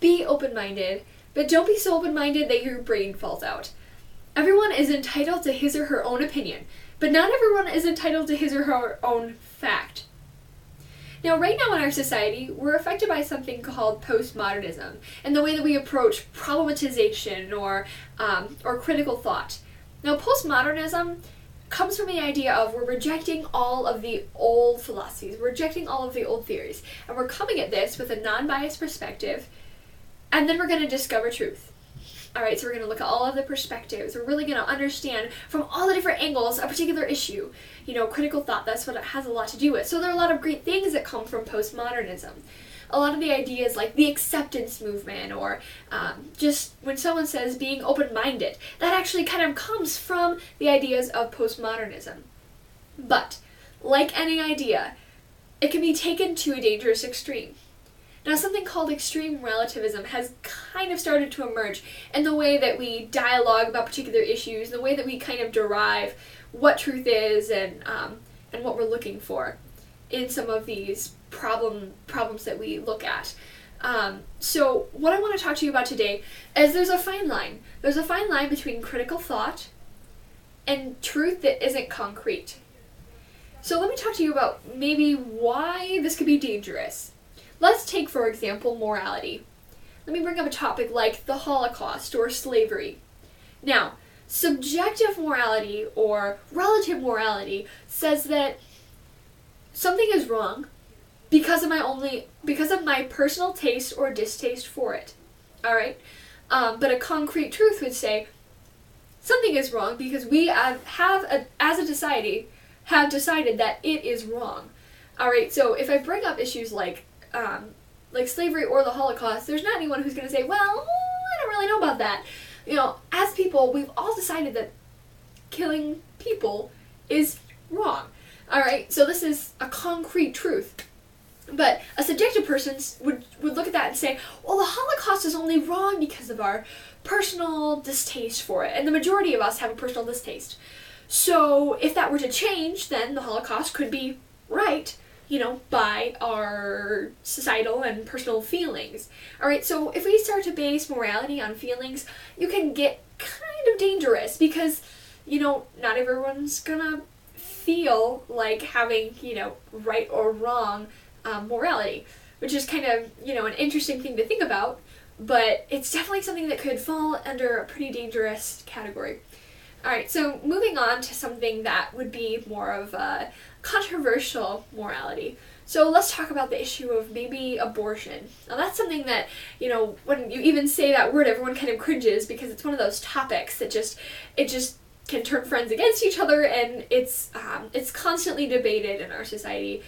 be open-minded, but don't be so open-minded that your brain falls out. Everyone is entitled to his or her own opinion, but not everyone is entitled to his or her own fact. Now, right now in our society, we're affected by something called postmodernism, and the way that we approach problematization or critical thought. Now, postmodernism comes from the idea of we're rejecting all of the old philosophies, we're rejecting all of the old theories, and we're coming at this with a non-biased perspective, and then we're going to discover truth. Alright, so we're going to look at all of the perspectives. We're really going to understand from all the different angles a particular issue. Critical thought, that's what it has a lot to do with. So there are a lot of great things that come from postmodernism. A lot of the ideas like the acceptance movement or just when someone says being open-minded, that actually kind of comes from the ideas of postmodernism. But, like any idea, it can be taken to a dangerous extreme. Now, something called extreme relativism has kind of started to emerge in the way that we dialogue about particular issues, the way that we kind of derive what truth is and what we're looking for in some of these problems that we look at. So what I want to talk to you about today is there's a fine line. There's a fine line between critical thought and truth that isn't concrete. So let me talk to you about maybe why this could be dangerous. Let's take, for example, morality. Let me bring up a topic like the Holocaust or slavery. Now, subjective morality or relative morality says that something is wrong because of my personal taste or distaste for it. Alright? But a concrete truth would say something is wrong because we as a society, have decided that it is wrong. Alright, so if I bring up issues like slavery or the Holocaust, there's not anyone who's going to say, well, I don't really know about that. As people, we've all decided that killing people is wrong. Alright, so this is a concrete truth. But a subjective person would look at that and say, well, the Holocaust is only wrong because of our personal distaste for it. And the majority of us have a personal distaste. So if that were to change, then the Holocaust could be right, by our societal and personal feelings. Alright, so if we start to base morality on feelings, you can get kind of dangerous because, not everyone's gonna feel like having, right or wrong morality, which is kind of, an interesting thing to think about, but it's definitely something that could fall under a pretty dangerous category. Alright, so moving on to something that would be more of a controversial morality. So let's talk about the issue of maybe abortion. Now that's something that, when you even say that word, everyone kind of cringes because it's one of those topics that just can turn friends against each other, and it's constantly debated in our society.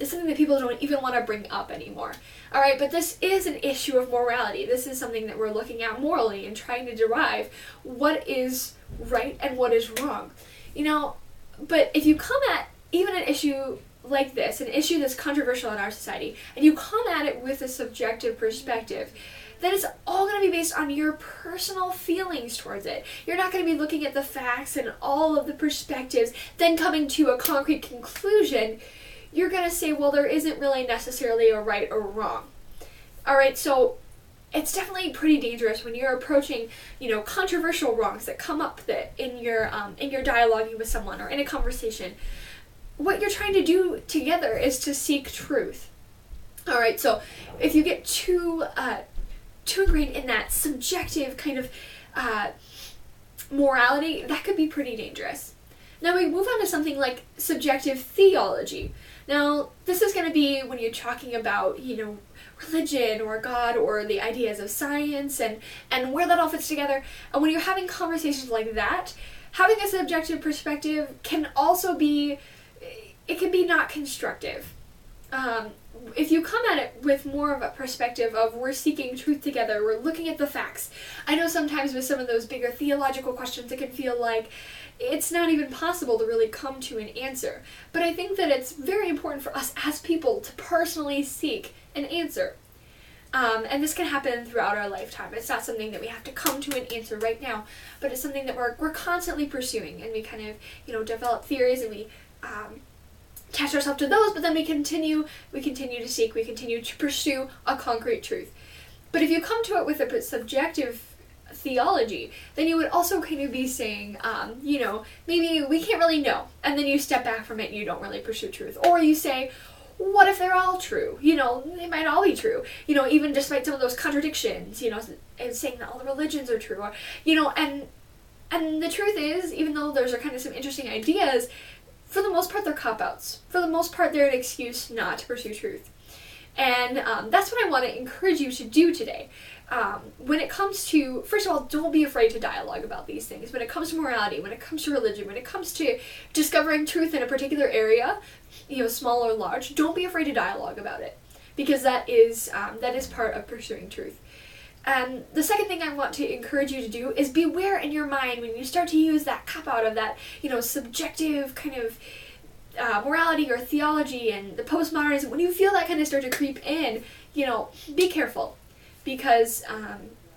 It's something that people don't even want to bring up anymore. Alright, but this is an issue of morality. This is something that we're looking at morally and trying to derive what is right and what is wrong. But if you come at even an issue like this, an issue that's controversial in our society, and you come at it with a subjective perspective, then it's all going to be based on your personal feelings towards it. You're not going to be looking at the facts and all of the perspectives, then coming to a concrete conclusion. You're going to say, well, there isn't really necessarily a right or wrong. Alright, so it's definitely pretty dangerous when you're approaching, controversial wrongs that come up in your dialoguing with someone or in a conversation. What you're trying to do together is to seek truth. Alright, so if you get too ingrained in that subjective kind of morality, that could be pretty dangerous. Now we move on to something like subjective theology. Now, this is going to be when you're talking about, religion or God or the ideas of science and where that all fits together. And when you're having conversations like that, having a subjective perspective can also be, it can be not constructive. If you come at it with more of a perspective of we're seeking truth together, we're looking at the facts. I know sometimes with some of those bigger theological questions it can feel like it's not even possible to really come to an answer. But I think that it's very important for us as people to personally seek an answer. And this can happen throughout our lifetime. It's not something that we have to come to an answer right now, but it's something that we're constantly pursuing, and we kind of, develop theories and we attach ourselves to those, but then we continue to seek, we continue to pursue a concrete truth. But if you come to it with a subjective theology, then you would also kind of be saying, maybe we can't really know, and then you step back from it and you don't really pursue truth. Or you say, what if they're all true? They might all be true, even despite some of those contradictions, and saying that all the religions are true, or, and the truth is, even though those are kind of some interesting ideas, for the most part they're cop-outs. For the most part they're an excuse not to pursue truth. And that's what I want to encourage you to do today. When it comes to, first of all, don't be afraid to dialogue about these things. When it comes to morality, when it comes to religion, when it comes to discovering truth in a particular area, small or large, don't be afraid to dialogue about it, because that is part of pursuing truth. And the second thing I want to encourage you to do is beware in your mind when you start to use that cop-out of that, subjective kind of morality or theology and the postmodernism. When you feel that kind of start to creep in, be careful, because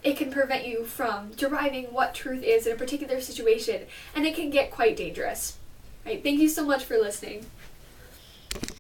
it can prevent you from deriving what truth is in a particular situation, and it can get quite dangerous. Right? Thank you so much for listening.